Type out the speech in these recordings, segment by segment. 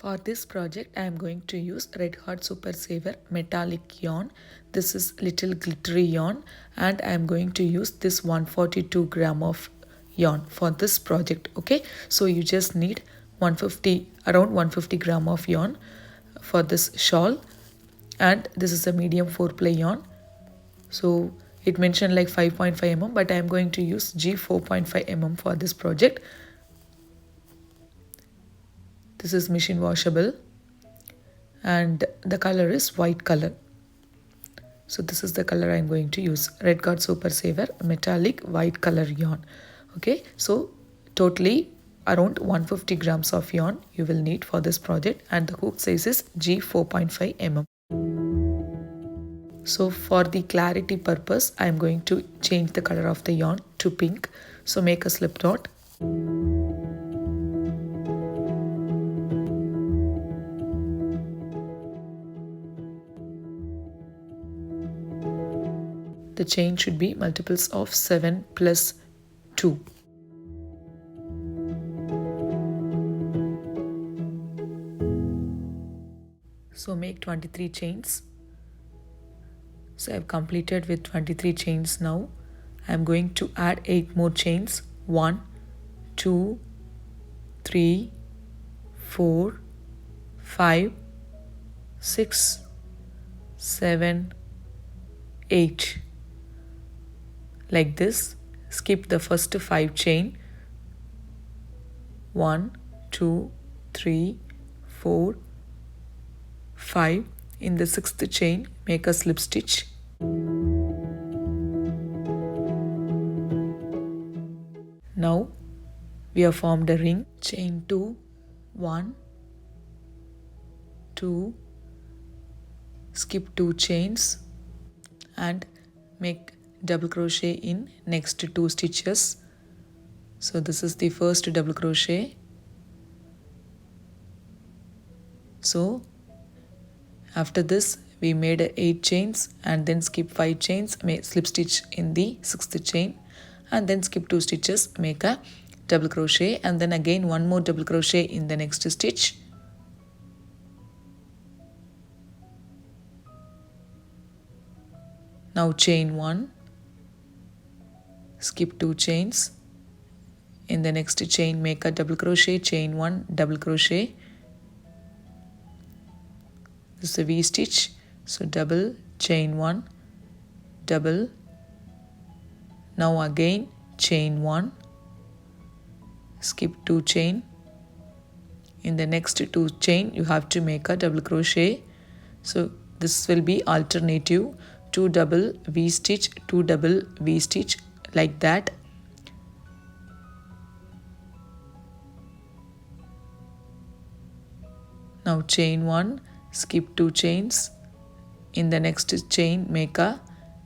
For this project, I am going to use Red Hot Super Saver metallic yarn. This is little glittery yarn, and I am going to use this 142 gram of yarn for this project. Okay, so you just need around 150 gram of yarn for this shawl, and this is a medium 4-ply yarn. So it mentioned like 5.5 mm, but I am going to use G 4.5 mm for this project. This is machine washable and the color is white color. So this is the color I'm going to use, Red Guard Super Saver metallic white color yarn. Okay, so totally around 150 grams of yarn you will need for this project, and the hook size is G 4.5 mm. So for the clarity purpose, I'm going to change the color of the yarn to pink. So make a slip knot. The chain should be multiples of 7 plus 2. So make 23 chains. So I've completed with 23 chains now. I'm going to add 8 more chains. 1, 2, 3, 4, 5, 6, 7, 8. Like this. Skip the first 5 chain. 1, 2, 3, 4, 5. In the 6th chain, make a slip stitch. Now we have formed a ring. Chain 2, 1, 2, skip 2 chains and make double crochet in next 2 stitches. So this is the first double crochet. So after this we made 8 chains and then skip 5 chains, make slip stitch in the 6th chain and then skip 2 stitches, make a double crochet and then again 1 more double crochet in the next stitch. Now chain 1, skip 2 chains, in the next chain make a double crochet, chain 1, double crochet. This is a V stitch, so double, chain 1, double. Now again chain 1, skip 2 chain. In the next 2 chain you have to make a double crochet. So this will be alternative, 2 double V stitch, 2 double V stitch, like that. Now chain 1, skip 2 chains. In the next chain make a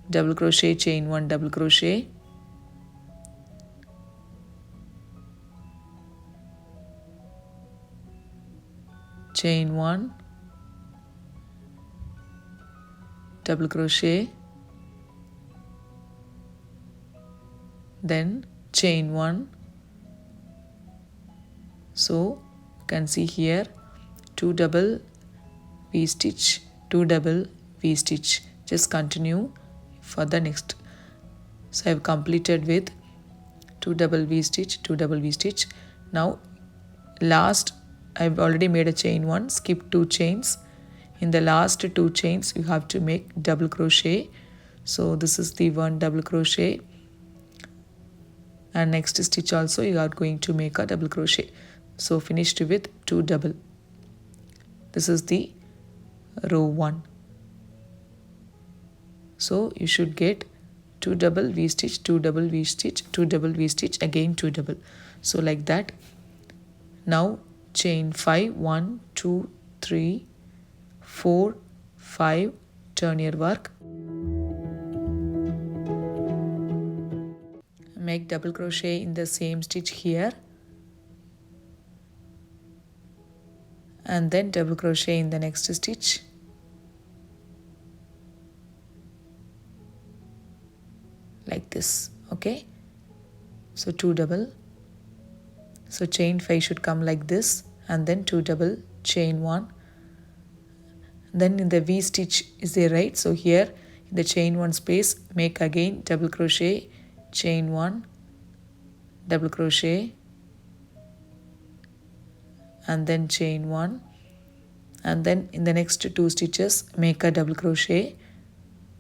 double crochet, chain 1, double crochet. Chain 1, double crochet, then chain 1. So you can see here 2 double V stitch, 2 double V stitch. Just continue for the next. So I have completed with 2 double V stitch, 2 double V stitch. Now last I've already made a chain 1, skip 2 chains. In the last 2 chains you have to make double crochet. So this is the 1 double crochet, and next stitch also you are going to make a double crochet. So finished with 2 double. This is the row 1. So you should get 2 double V stitch, 2 double V stitch, 2 double V stitch, again 2 double. So like that. Now chain 5, 1, 2, 3, 4, 5, turn your work. Make double crochet in the same stitch here. And then double crochet in the next stitch. Like this, okay? So 2 double. So chain 5 should come like this, and then 2 double chain 1. Then in the V stitch is there, right? So here in the chain 1 space, make again double crochet, chain 1, double crochet, and then chain 1, and then in the next 2 stitches make a double crochet,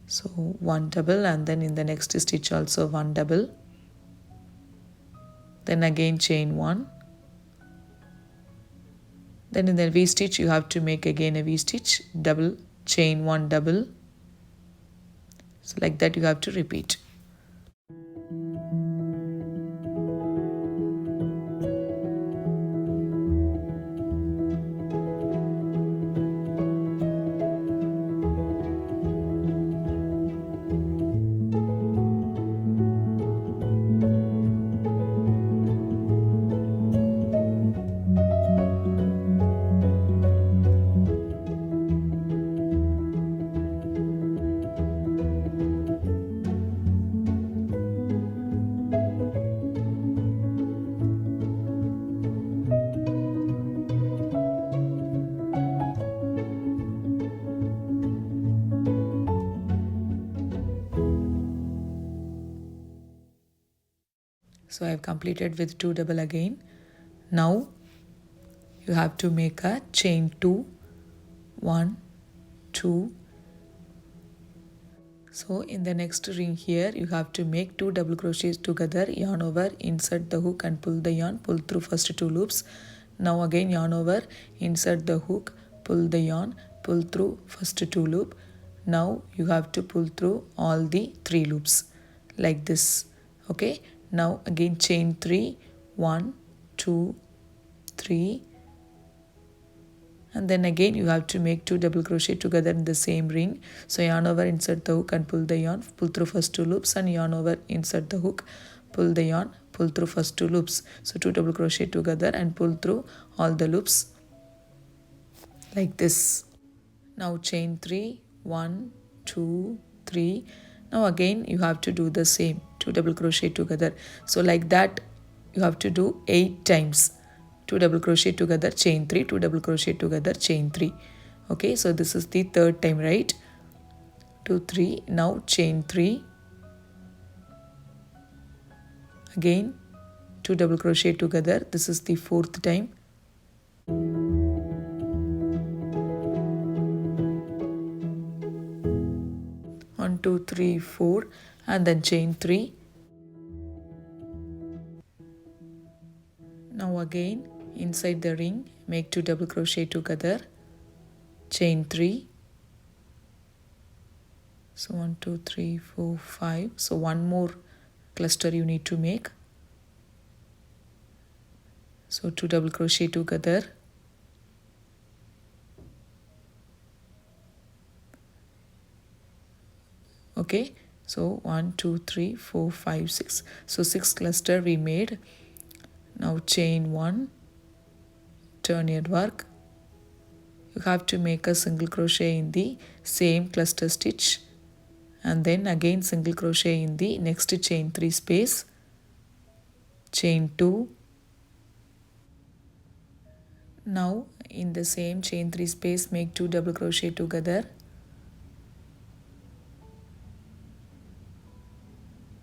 so 1 double, and then in the next stitch also 1 double, then again chain 1, then in the V stitch you have to make again a V stitch, double, chain 1 double, so like that you have to repeat. So I have completed with 2 double again. Now you have to make a chain 2, 1, 2. So in the next ring here you have to make 2 double crochets together, yarn over, insert the hook and pull the yarn, pull through first 2 loops. Now again yarn over, insert the hook, pull the yarn, pull through first 2 loop. Now you have to pull through all the 3 loops like this. Okay, now again chain 3, 1, 2, 3, and then again you have to make 2 double crochet together in the same ring. So yarn over, insert the hook and pull the yarn, pull through first 2 loops, and yarn over, insert the hook, pull the yarn, pull through first 2 loops. So 2 double crochet together and pull through all the loops like this. Now chain 3, 1, 2, 3. Now again you have to do the same, 2 double crochet together. So like that you have to do 8 times. 2 double crochet together, chain 3, 2 double crochet together, chain 3. Okay, so this is the 3rd time, right? 2, 3. Now chain 3. Again 2 double crochet together. This is the 4th time. 1, 2, 3, 4, and then chain 3. Now again inside the ring make 2 double crochet together, chain 3. So 1, 2, 3, 4, 5. So one more cluster you need to make. So 2 double crochet together. Okay, so 1, 2, 3, 4, 5, 6. So 6 cluster we made. Now chain 1, turn your work. You have to make a single crochet in the same cluster stitch, and then again single crochet in the next chain 3 space, chain 2. Now in the same chain 3 space make 2 double crochet together,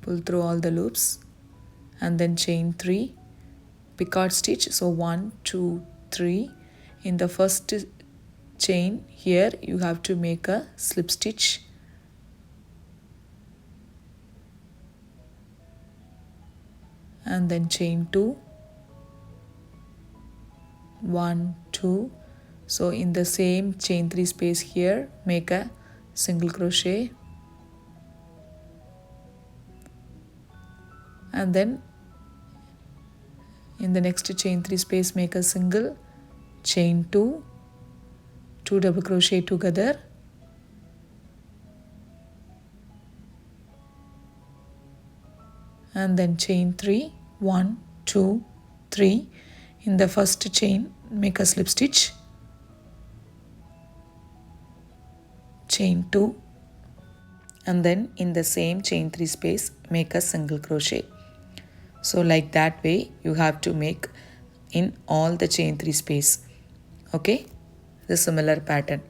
pull through all the loops, and then chain 3, picot stitch. So 1, 2, 3. In the first chain here you have to make a slip stitch, and then chain 2, 1, 2. So in the same chain 3 space here make a single crochet, and then in the next chain 3 space make a single, chain 2, 2 double crochet together, and then chain 3, 1, 2, 3. In the first chain make a slip stitch, chain 2, and then in the same chain 3 space make a single crochet. So like that way you have to make in all the chain 3 space. Okay. the similar pattern.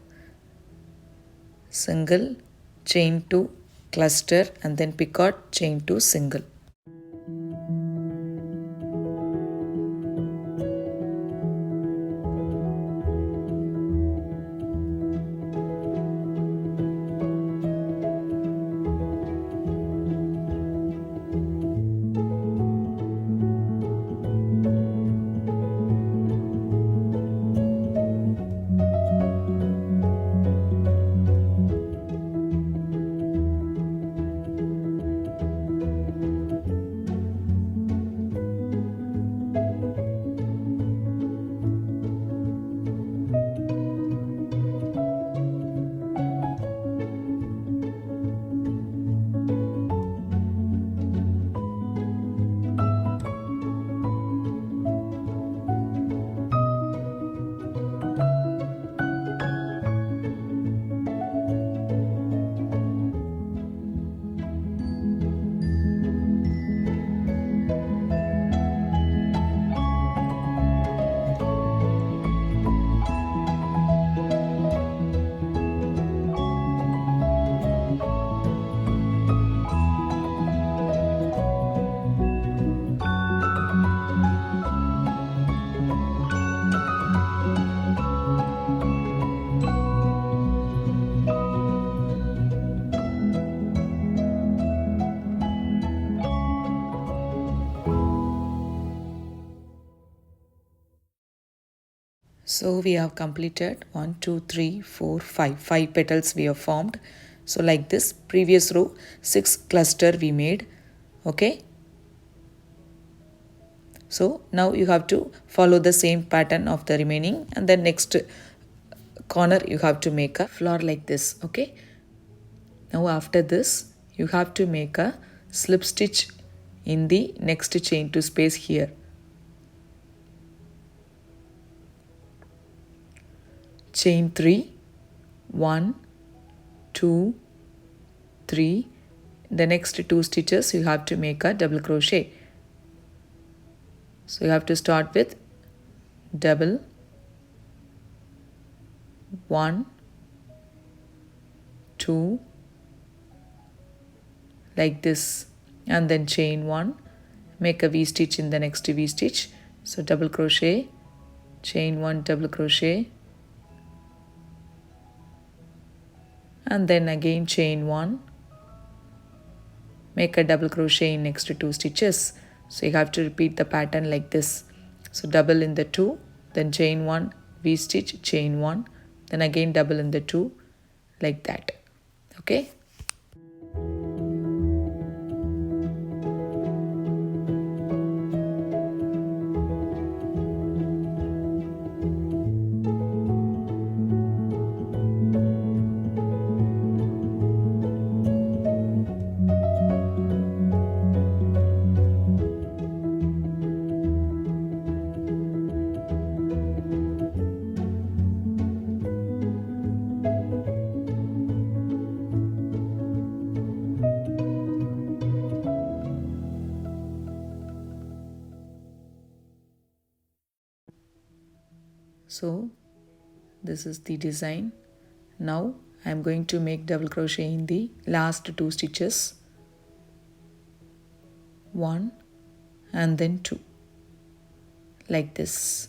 Single, chain 2, cluster, and then picot, chain 2, single. So we have completed 1, 2, 3, 4, 5. 5 petals we have formed. So like this, previous row 6 cluster we made. Okay. So now you have to follow the same pattern of the remaining, and then next corner you have to make a flower like this. Okay. Now after this you have to make a slip stitch in the next chain 2 space here. Chain 3, 1, 2, 3. The next 2 stitches you have to make a double crochet. So you have to start with double, 1, 2, like this, and then chain 1, make a V stitch in the next V stitch. So double crochet, chain 1, double crochet, and then again chain 1, make a double crochet in next 2 stitches. So you have to repeat the pattern like this. So double in the 2, then chain 1, V stitch, chain 1, then again double in the 2, like that. Okay. So this is the design. Now I am going to make double crochet in the last 2 stitches, 1 and then 2, like this.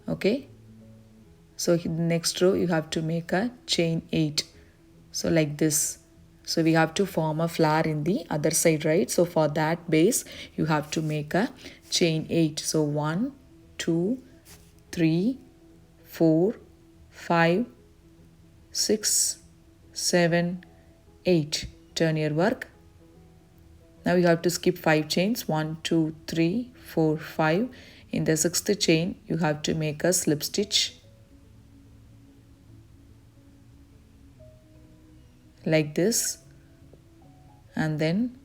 Okay. So in the next row you have to make a chain 8, so like this. So we have to form a flower in the other side, right? So for that base you have to make a chain 8. So 1, 2, 3, 4, 5, 6, 7, 8. Turn your work. Now you have to skip 5 chains, 1, 2, 3, 4, 5. In the 6th chain you have to make a slip stitch like this, and then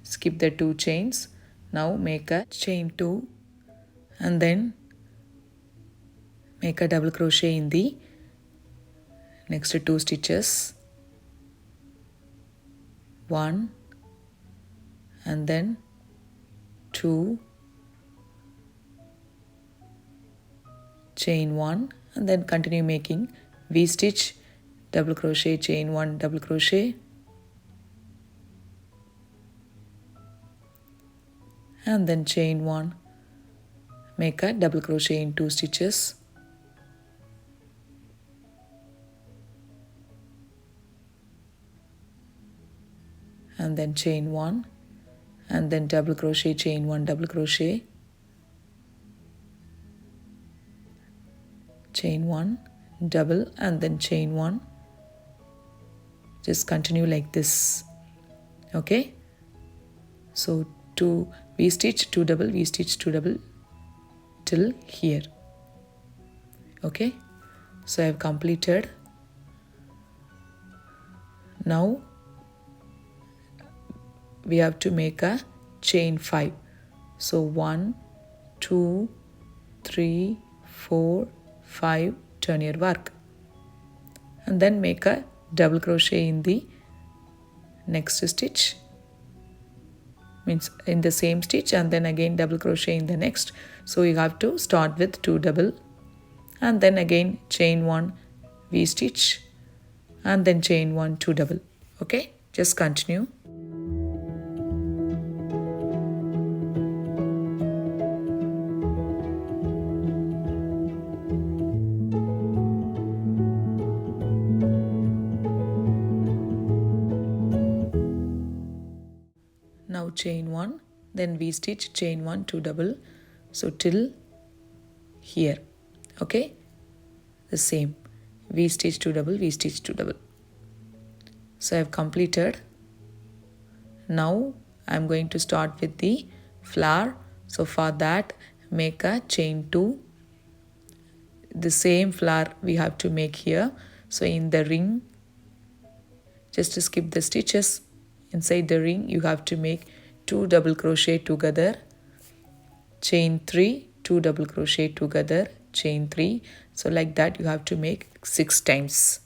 skip the 2 chains. Now make a chain 2 and then make a double crochet in the next 2 stitches, 1 and then 2, chain 1 and then continue making V stitch, double crochet, chain 1, double crochet, and then chain 1, make a double crochet in 2 stitches, and then chain 1 and then double crochet, chain 1, double crochet, chain 1, double, and then chain 1. Just continue like this. Okay, so 2 V stitch, 2 double, V stitch, 2 double till here. Okay, so I have completed. Now we have to make a chain 5. So 1, 2, 3, 4, 5, turn your work, and then make a double crochet in the next stitch, means in the same stitch, and then again double crochet in the next. So you have to start with 2 double and then again chain 1, V stitch, and then chain 1, 2 double. Okay, just continue. Now chain 1, then V stitch, chain 1, 2 double, so till here. Okay, the same V stitch, 2 double, V stitch, 2 double. So I have completed. Now I am going to start with the flower. So for that, make a chain 2. The same flower we have to make here. So in the ring, just to skip the stitches, inside the ring you have to make 2 double crochet together, chain 3, 2 double crochet together, chain 3. So like that you have to make 6 times.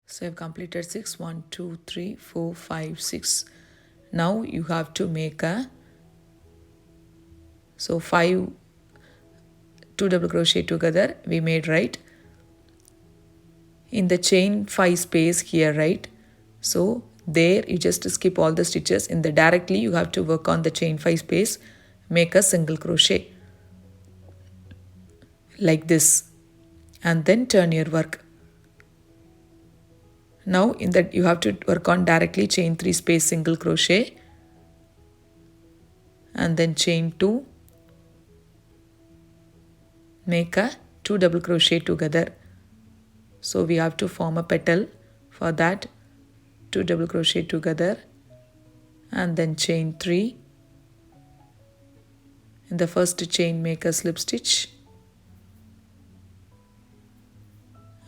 So I've completed 6. 1, 2, 3, 4, 5, 6. Now you have to make a, so 5, 2 double crochet together we made, right? In the chain 5 space here, right? So there you just skip all the stitches. In the directly you have to work on the chain 5 space, make a single crochet like this, and then turn your work. Now in that you have to work on directly chain 3 space, single crochet, and then chain 2, make a 2 double crochet together. So we have to form a petal. For that, 2 double crochet together, and then chain 3. In the first chain make a slip stitch,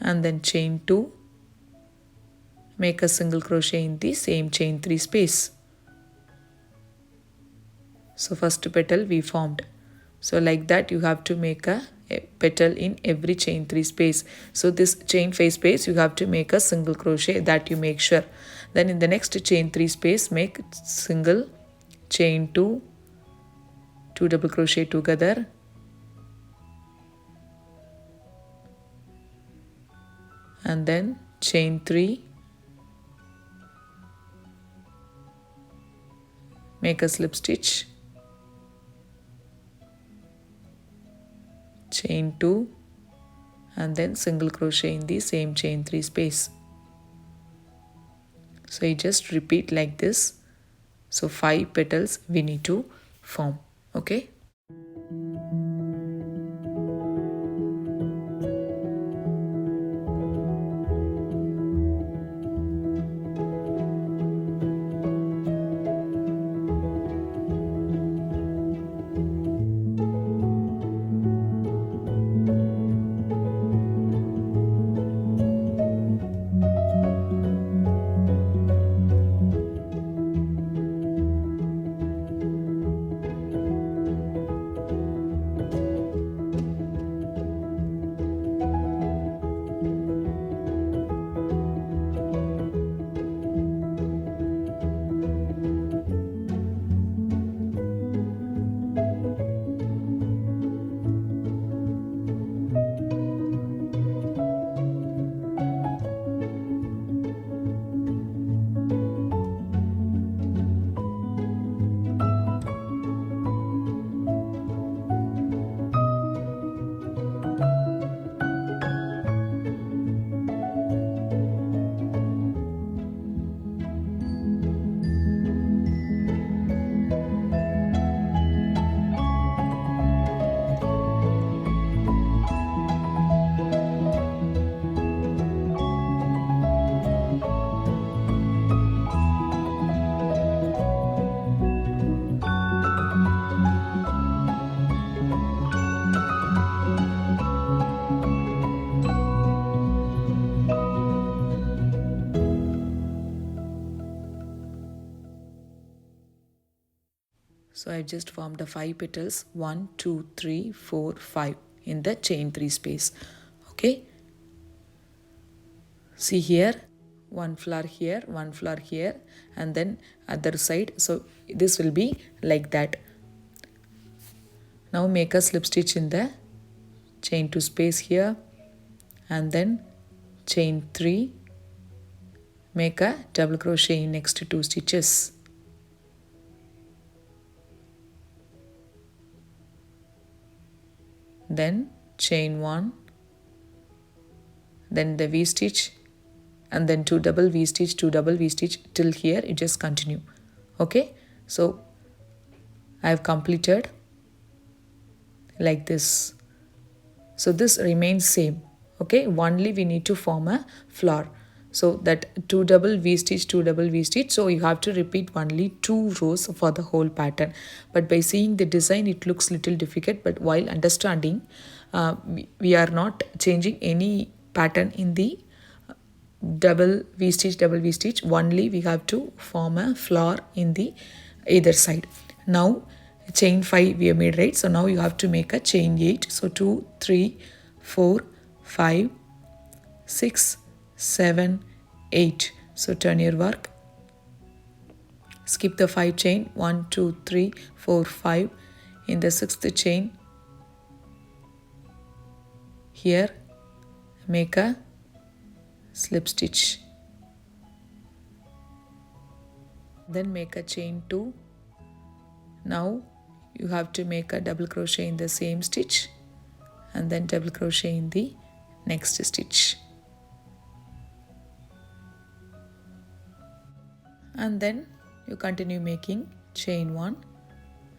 and then chain 2, make a single crochet in the same chain 3 space. So first petal we formed. So like that you have to make a petal in every chain 3 space. So this chain 5 space you have to make a single crochet, that you make sure. Then in the next chain 3 space make single, chain 2, 2 double crochet together, and then chain 3, make a slip stitch, chain 2, and then single crochet in the same chain 3 space. So you just repeat like this. So 5 petals we need to form. Okay. So I've just formed the 5 petals, 1, 2, 3, 4, 5 in the chain 3 space. Okay. See here, one flower here, one flower here, and then other side. So this will be like that. Now make a slip stitch in the chain 2 space here, and then chain 3, make a double crochet in next 2 stitches. Then chain 1, then the V stitch, and then 2 double V stitch, 2 double V stitch till here. You just continue. Okay, so I have completed like this. So this remains same. Okay, only we need to form a flower. So that 2 double V stitch, 2 double V stitch. So you have to repeat only 2 rows for the whole pattern. But by seeing the design, it looks little difficult. But while understanding, we are not changing any pattern in the double V stitch, only we have to form a flower in the either side. Now chain 5 we have made, right? So now you have to make a chain 8. So 2, 3, 4, 5, 6, 7, 8. So turn your work, skip the 5 chain, 1, 2, 3, 4, 5. In the 6th chain here make a slip stitch, then make a chain 2. Now you have to make a double crochet in the same stitch and then double crochet in the next stitch, and then you continue making chain 1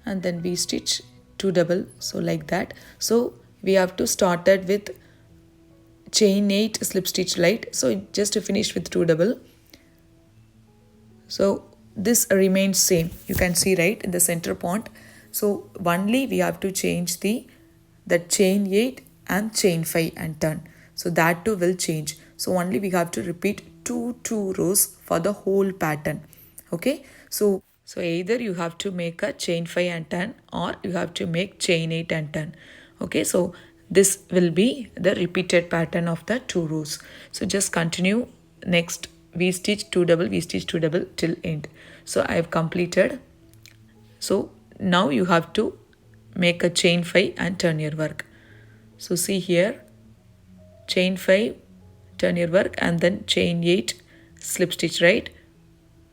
and then V stitch, 2 double, so like that. So we have to start it with chain 8 slip stitch, right? So just to finish with 2 double. So this remains same, you can see, right, in the center point. So only we have to change the chain 8 and chain 5 and turn. So that too will change. So only we have to repeat 2 rows for the whole pattern. Okay, so either you have to make a chain 5 and turn, or you have to make chain 8 and turn. Okay, so this will be the repeated pattern of the 2 rows. So just continue next V stitch, 2 double, V stitch, 2 double till end. So I have completed. So now you have to make a chain 5 and turn your work. So see here, chain 5, turn your work, and then chain 8 slip stitch, right?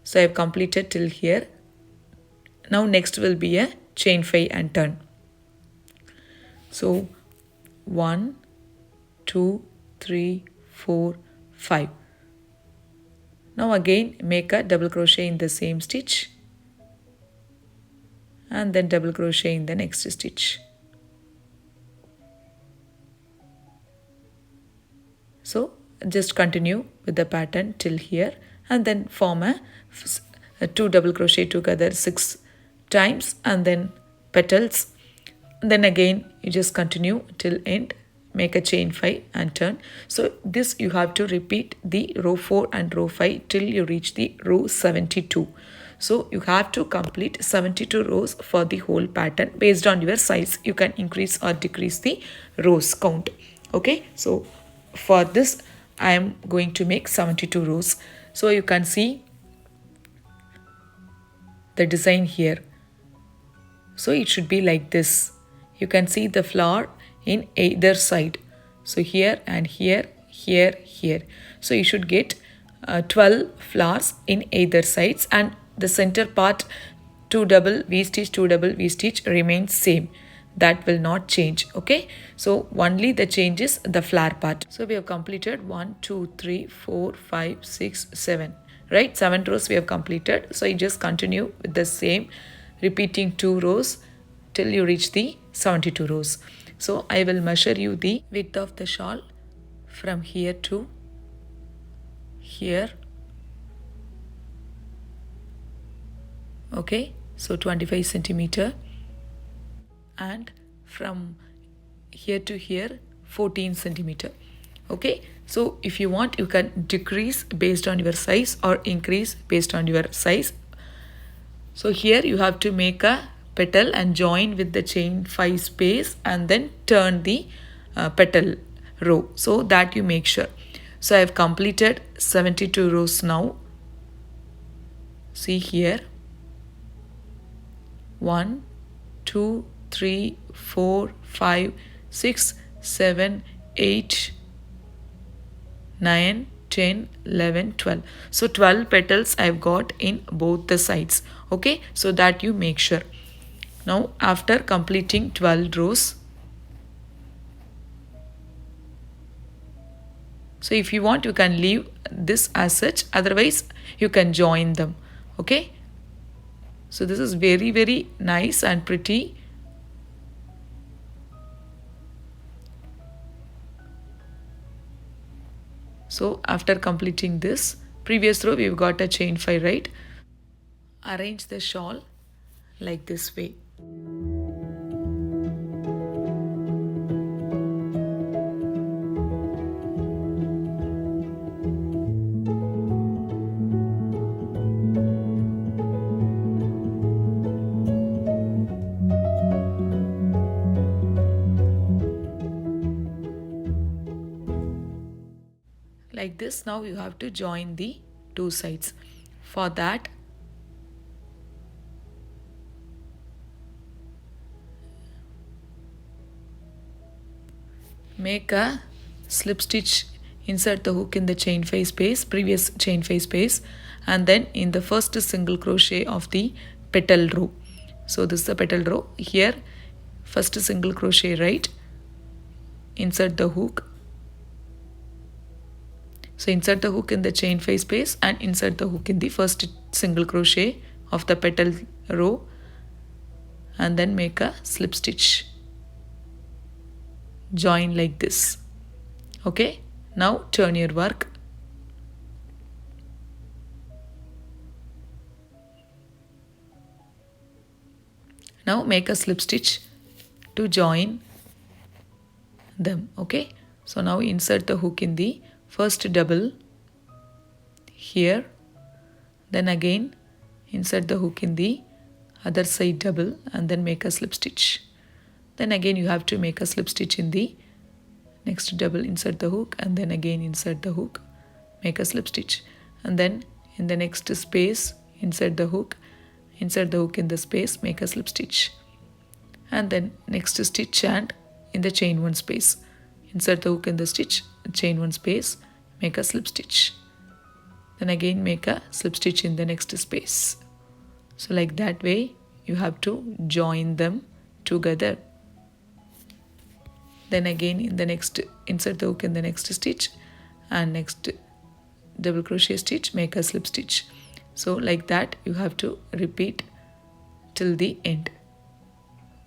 So I have completed till here. Now next will be a chain 5 and turn. So 1, 2, 3, 4, 5. Now again make a double crochet in the same stitch and then double crochet in the next stitch. So just continue with the pattern till here and then form a 2 double crochet together 6 times and then petals. And then again you just continue till end, make a chain 5 and turn. So this you have to repeat the row 4 and row 5 till you reach the row 72. So you have to complete 72 rows for the whole pattern. Based on your size you can increase or decrease the rows count. Okay, so for this I am going to make 72 rows. So you can see the design here. So it should be like this. You can see the flower in either side. So here and here, here, here. So you should get 12 flowers in either sides, and the center part 2 double V stitch, 2 double V stitch remains same. That will not change. Okay, so only the change is the flower part. So we have completed 1, 2, 3, 4, 5, 6, 7. Right, 7 rows we have completed. So you just continue with the same, repeating 2 rows till you reach the 72 rows. So I will measure you the width of the shawl from here to here. Okay, so 25 centimeter, and from here to here 14 centimeter. Okay, so if you want you can decrease based on your size or increase based on your size. So here you have to make a petal and join with the chain 5 space and then turn the petal row, so that you make sure. So I have completed 72 rows now. See here, 1, 2, 3, 4, 5, 6, 7, 8, 9, 10, 11, 12. So 12 petals I've got in both the sides. Okay, so that you make sure. Now after completing 12 rows, so if you want you can leave this as such, otherwise you can join them. Okay, so this is very, very nice and pretty. So after completing this previous row we've got a chain 5, right? Arrange the shawl like this way. Like this. Now you have to join the 2 sides. For that make a slip stitch, insert the hook in the chain 5 space, previous chain 5 space, and then in the first single crochet of the petal row. So this is the petal row. Here first single crochet, right? Insert the hook. So insert the hook in the chain 5 space and insert the hook in the first single crochet of the petal row, and then make a slip stitch. Join like this. Okay, now turn your work. Now make a slip stitch to join them. Okay, so now insert the hook in the first double here, then again insert the hook in the other side double and then make a slip stitch. Then again you have to make a slip stitch in the next double, insert the hook and then again insert the hook, make a slip stitch, and then in the next space insert the hook in the space, make a slip stitch, and then next stitch and in the chain 1 space insert the hook in the stitch, chain 1 space, make a slip stitch, then again make a slip stitch in the next space. So like that way you have to join them together. Then again in the next, insert the hook in the next stitch, and next double crochet stitch, make a slip stitch. So like that you have to repeat till the end.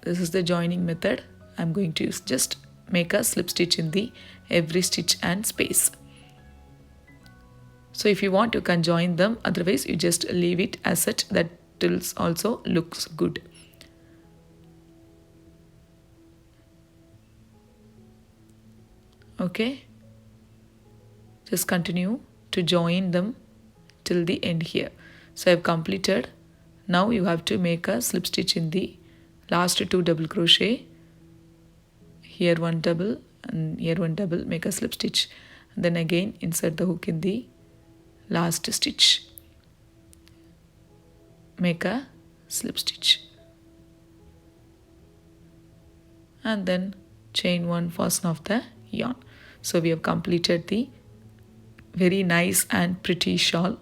This is the joining method I'm going to use. Just make a slip stitch in the every stitch and space. So if you want, you can join them, otherwise you just leave it as such. That also looks good. Okay, just continue to join them till the end here. So I've completed. Now you have to make a slip stitch in the last 2 double crochet. Here one double and here one double, make a slip stitch, and then again insert the hook in the last stitch, make a slip stitch, and then chain 1, fasten off the yarn. So we have completed the very nice and pretty shawl.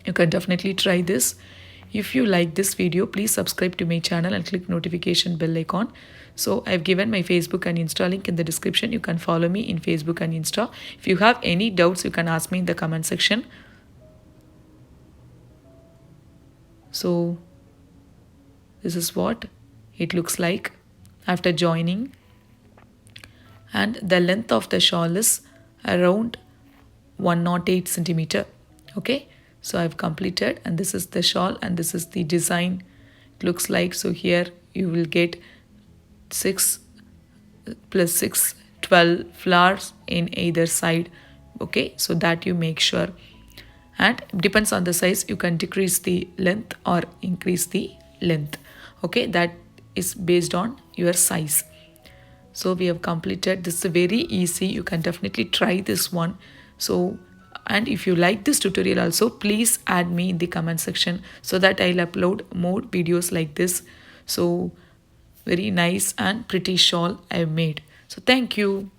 You can definitely try this. If you like this video, please subscribe to my channel and click notification bell icon. So I've given my Facebook and Insta link in the description. You can follow me in Facebook and Insta. If you have any doubts, you can ask me in the comment section. So this is what it looks like after joining, and the length of the shawl is around 108 centimeter. Okay, so I've completed, and this is the shawl and this is the design it looks like. So here you will get 6 plus 6, 12 flowers in either side. Okay, so that you make sure, and depends on the size, you can decrease the length or increase the length. Okay, that is based on your size. So we have completed. This is very easy. You can definitely try this one. So, and if you like this tutorial also, please add me in the comment section so that I'll upload more videos like this. So very nice and pretty shawl I've made. So thank you.